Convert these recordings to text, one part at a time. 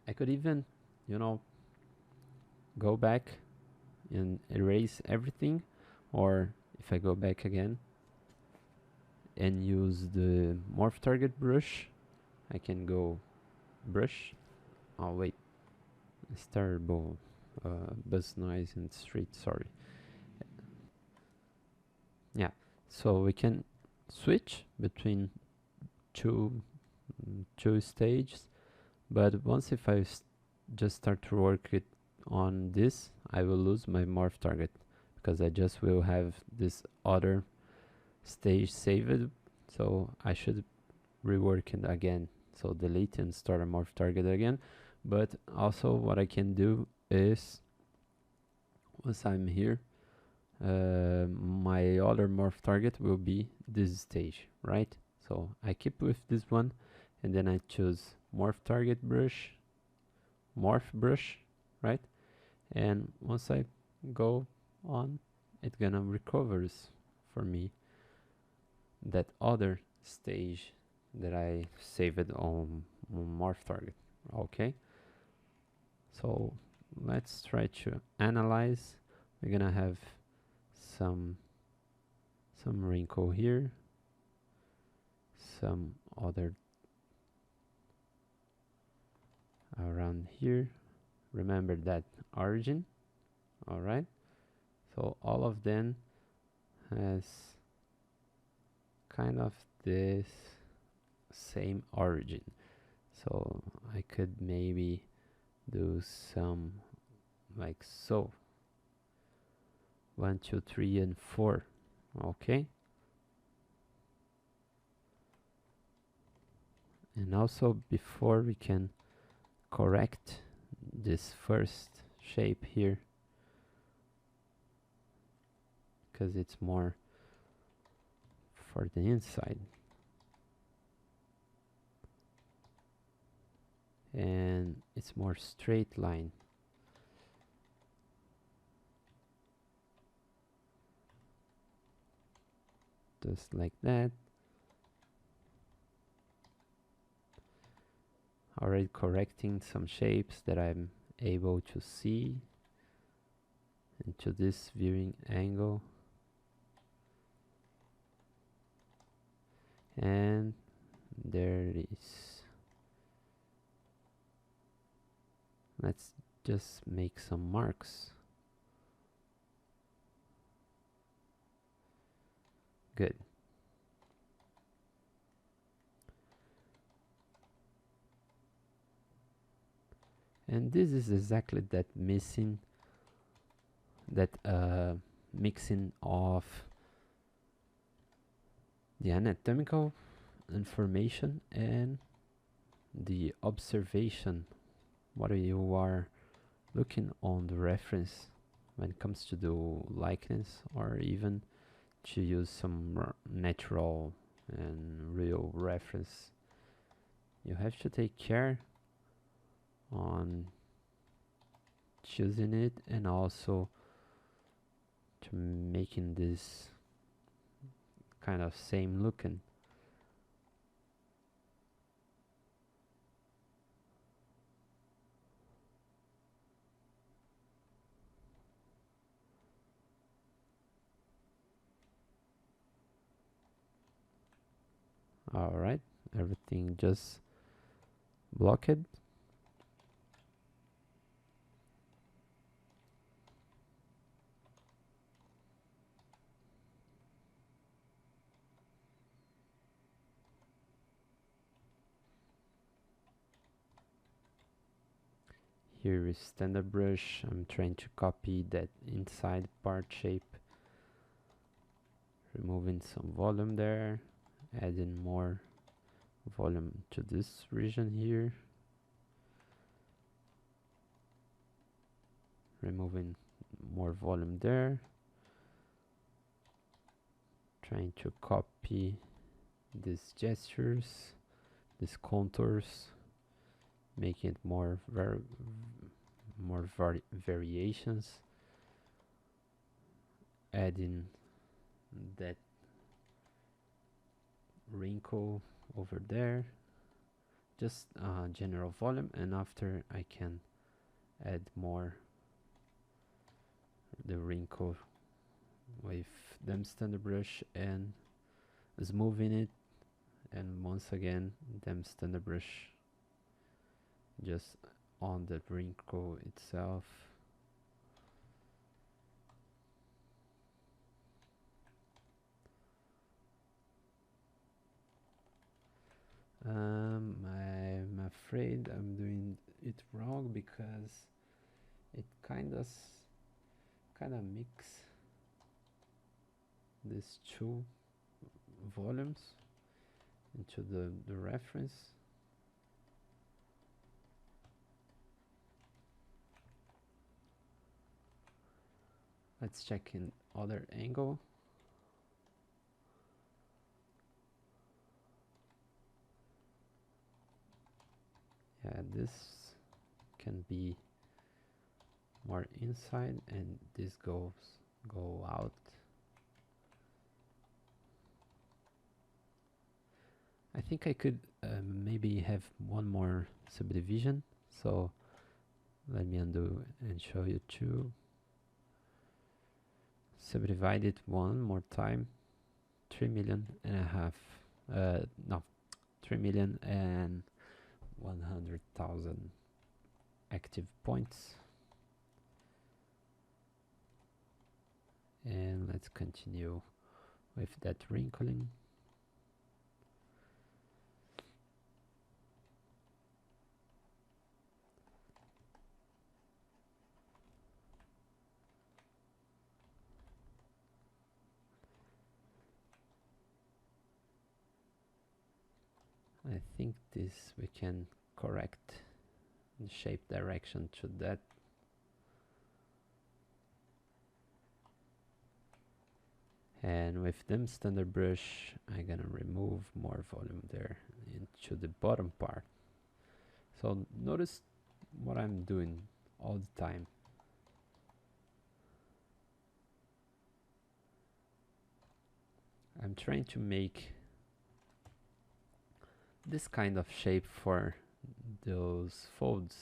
I could even, you know, go back and erase everything, or if I go back again and use the morph target brush, I can go brush. Oh wait, it's terrible buzz noise in the street, sorry. Yeah, so we can switch between two two stages, but once if I just start to work it on this, I will lose my morph target because I just will have this other stage saved, so I should rework it again, so delete and start a morph target again. But also what I can do is, once I'm here, my other morph target will be this stage, right? So I keep with this one, and then I choose morph target brush, morph brush, right? And once I go on, it gonna recovers for me that other stage that I saved on morph target. Okay, so let's try to analyze. We're gonna have some wrinkle here, some other around here. Remember that origin. All right, so all of them has kind of this same origin, so I could maybe do some like so, 1 2 3 and 4. Okay, and also before we can correct this first shape here, because it's more for the inside, and it's more straight line. Just like that. Already correcting some shapes that I'm able to see into this viewing angle. And there it is. Let's just make some marks. Good. And this is exactly that missing, that mixing of the anatomical information and the observation, what you are looking on the reference when it comes to do likeness, or even to use some natural and real reference. You have to take care on choosing it, and also to making this kind of same looking. Alright, everything just blocked. Here is standard brush. I'm trying to copy that inside part shape, removing some volume there, adding more volume to this region here, removing more volume there, trying to copy these gestures, these contours, making it more variations, adding that wrinkle over there, just general volume, and after I can add more the wrinkle with them standard brush and smoothing it, and once again them standard brush just on the wrinkle itself. I'm afraid I'm doing it wrong because it kind of mix these two volumes into the reference. Let's check in other angle. Yeah, this can be more inside and this go out. I think I could maybe have one more subdivision, so let me undo and show you two. Subdivide it one more time. 3 million and a half, no, 3 million and 100,000 active points. And let's continue with that wrinkling. I think this we can correct the shape direction to that. And with them standard brush, I'm gonna remove more volume there into the bottom part. So notice what I'm doing all the time. I'm trying to make this kind of shape for those folds.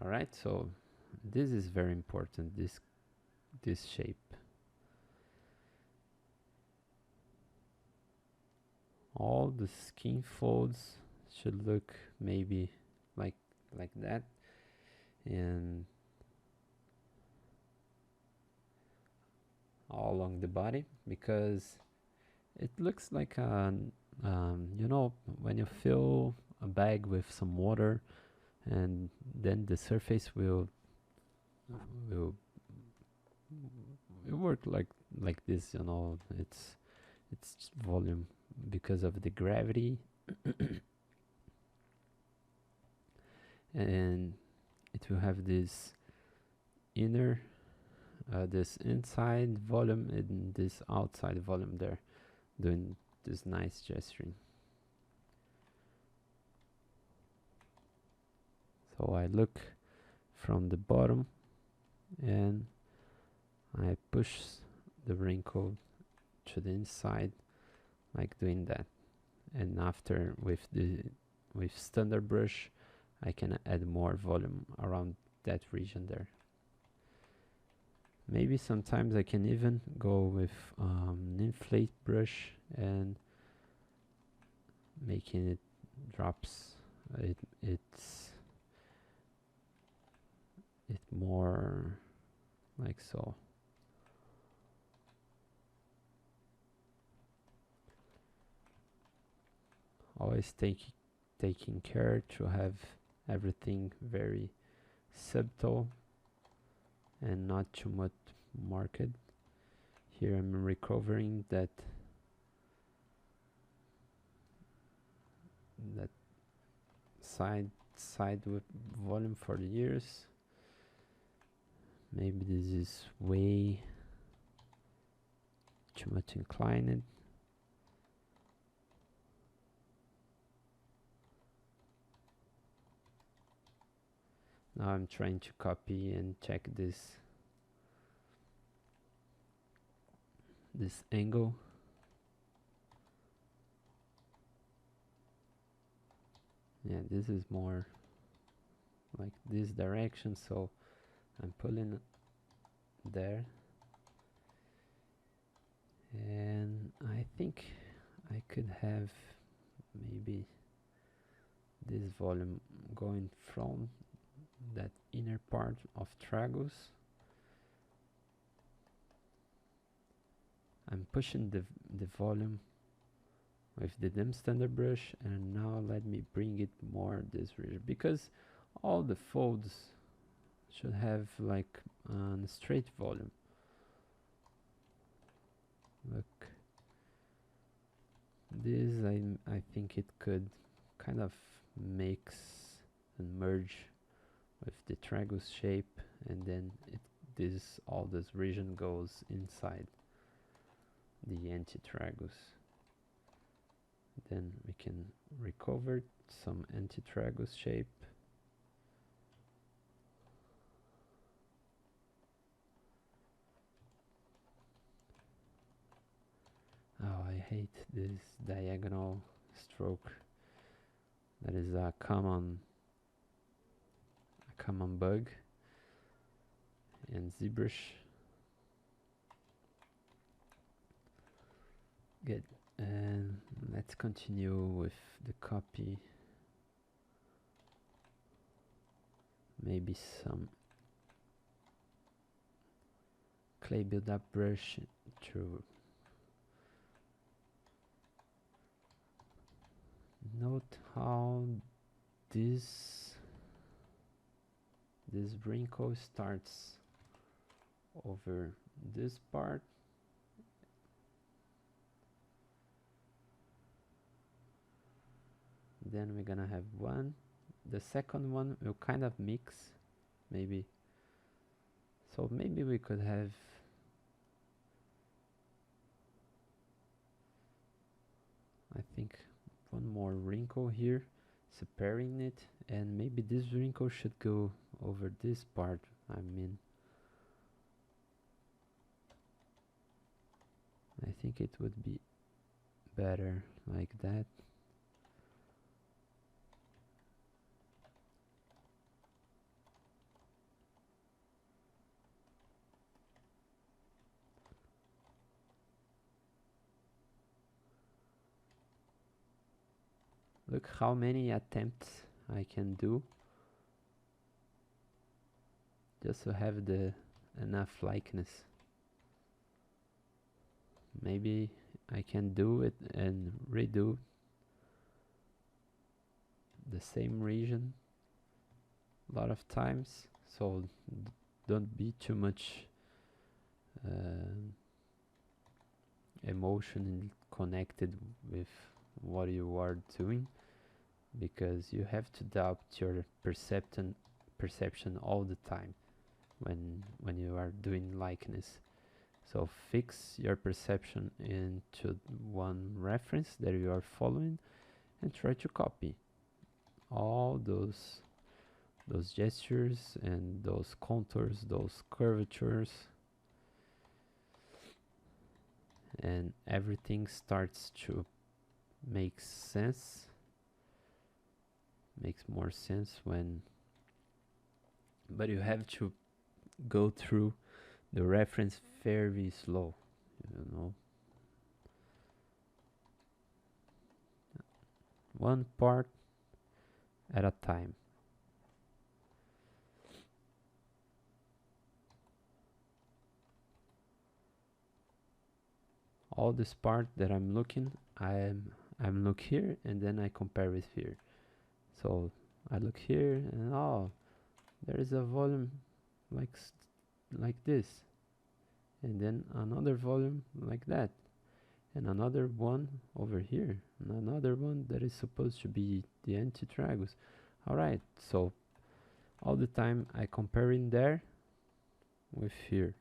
Alright, so this is very important, this shape. All the skin folds should look maybe like that, and all along the body, because it looks like you know, when you fill a bag with some water and then the surface will work like this, you know, it's volume because of the gravity. And it will have this inner this inside volume and this outside volume there, doing this nice gesturing. So I look from the bottom and I push the wrinkle to the inside, like doing that. And after with standard brush, I can add more volume around that region there. Maybe sometimes I can even go with an inflate brush and making it drops it's more like so. Always taking care to have everything very subtle and not too much marked. Here I'm recovering that side with volume for the ears. Maybe this is way too much inclined. Now I'm trying to copy and check this. this angle. Yeah, this is more like this direction, so I'm pulling there, and I think I could have maybe this volume going from that inner part of tragus. I'm pushing the volume with the dim standard brush, and now let me bring it more this region, because all the folds should have like a straight volume. Look, this I think it could kind of mix and merge with the tragus shape, and then all this region goes inside the anti-tragus. Then we can recover some anti-tragus shape. Oh, I hate this diagonal stroke. That is a common bug in ZBrush. Good. And let's continue with the copy. Maybe some clay build-up brush to note how this wrinkle starts over this part. Then we're gonna have one. The second one will kind of mix, maybe. So maybe we could have I think one more wrinkle here, separating it, and maybe this wrinkle should go over this part. I mean, I think it would be better like that. Look how many attempts I can do just to have the enough likeness. Maybe I can do it and redo the same region a lot of times, so don't be too much emotion connected with what you are doing, because you have to doubt your perception all the time when you are doing likeness. So fix your perception into one reference that you are following and try to copy all those gestures and those contours, those curvatures, and everything starts to make sense. Makes more sense when, but you have to go through the reference very slow, you know, one part at a time. All this part that I'm looking, I'm look here, and then I compare with here. So I look here, and oh, there is a volume like this, and then another volume like that, and another one over here, and another one that is supposed to be the anti-tragus. Alright, so all the time I comparing there with here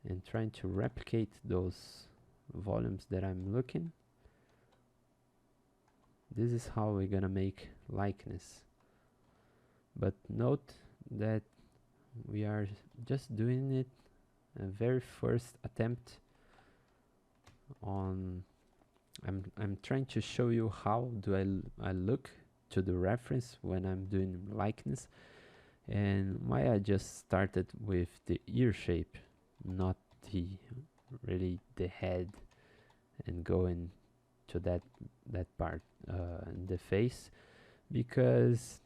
and trying to replicate those volumes that I'm looking. This is how we're gonna make likeness. But note that we are just doing it very first attempt on I'm trying to show you how do I look to the reference when I'm doing likeness, and why I just started with the ear shape, not the really the head, and going to that part in the face, because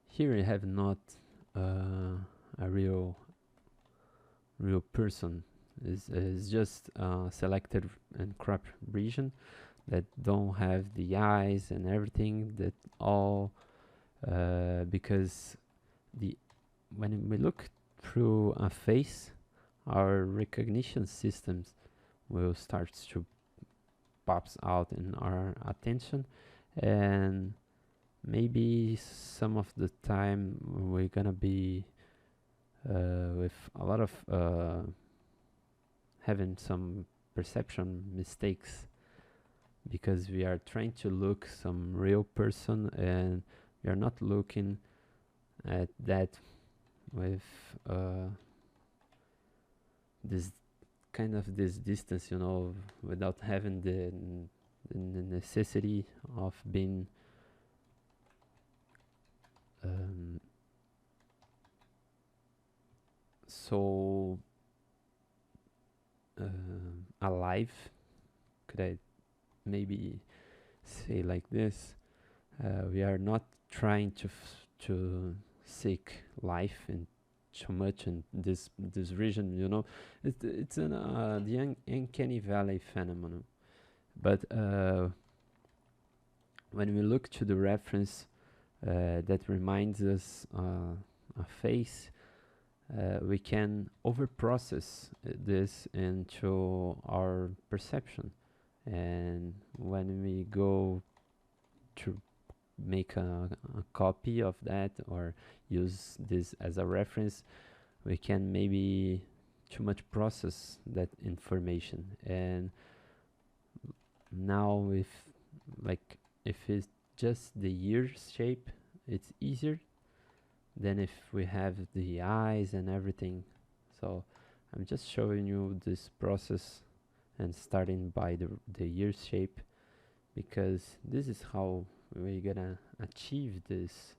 here I have not a real person. Is just selected and cropped region that don't have the eyes and everything, that all because the when we look through a face, our recognition systems will start to pops out in our attention, and maybe some of the time we're gonna be with a lot of having some perception mistakes, because we are trying to look some real person and we are not looking at that with this kind of this distance, without having the necessity of being so alive. Could I maybe say like this? We are not trying to seek life in too much in this region. It's an the uncanny valley phenomenon. But when we look to the reference that reminds us a face, we can overprocess this into our perception, and when we go to make a copy of that or use this as a reference, we can maybe too much process that information. And now if it's just the ear shape, it's easier than if we have the eyes and everything. So I'm just showing you this process and starting by the ear shape, because this is how we're gonna achieve this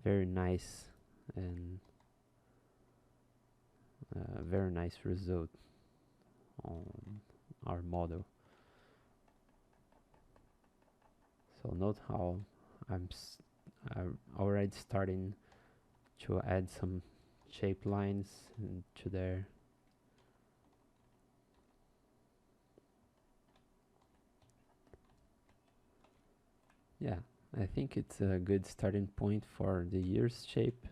very nice and very nice result on our model. So note how I'm already starting to add some shape lines into there. Yeah, I think it's a good starting point for the ears shape.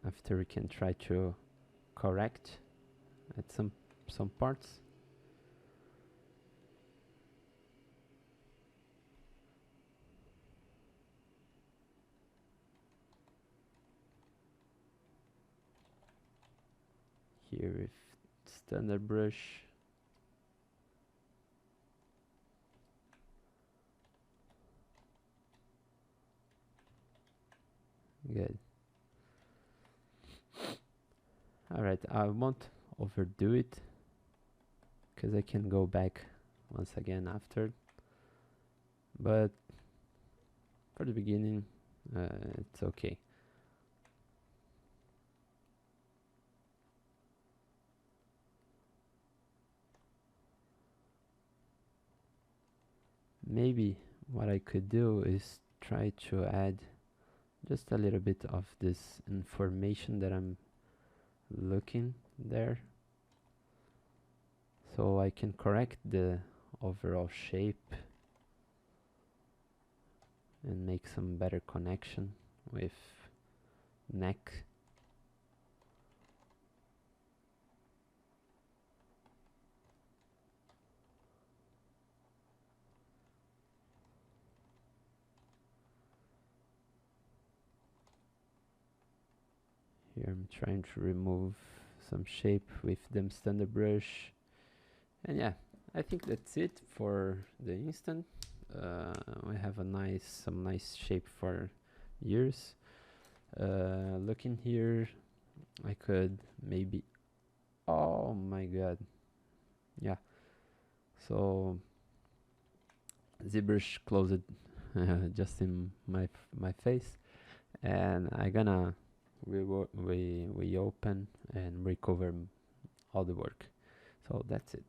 After we can try to correct at some parts. Here with standard brush. Good. Alright, I won't overdo it, because I can go back once again after. But for the beginning, it's okay. Maybe what I could do is try to add just a little bit of this information that I'm looking there, so I can correct the overall shape and make some better connection with neck. Here I'm trying to remove some shape with the standard brush, And yeah, I think that's it for the instant. We have some nice shape for ears. Looking here, I could maybe, oh my god, yeah. So ZBrush closed just in my face, and I gonna we open and recover all the work. So that's it.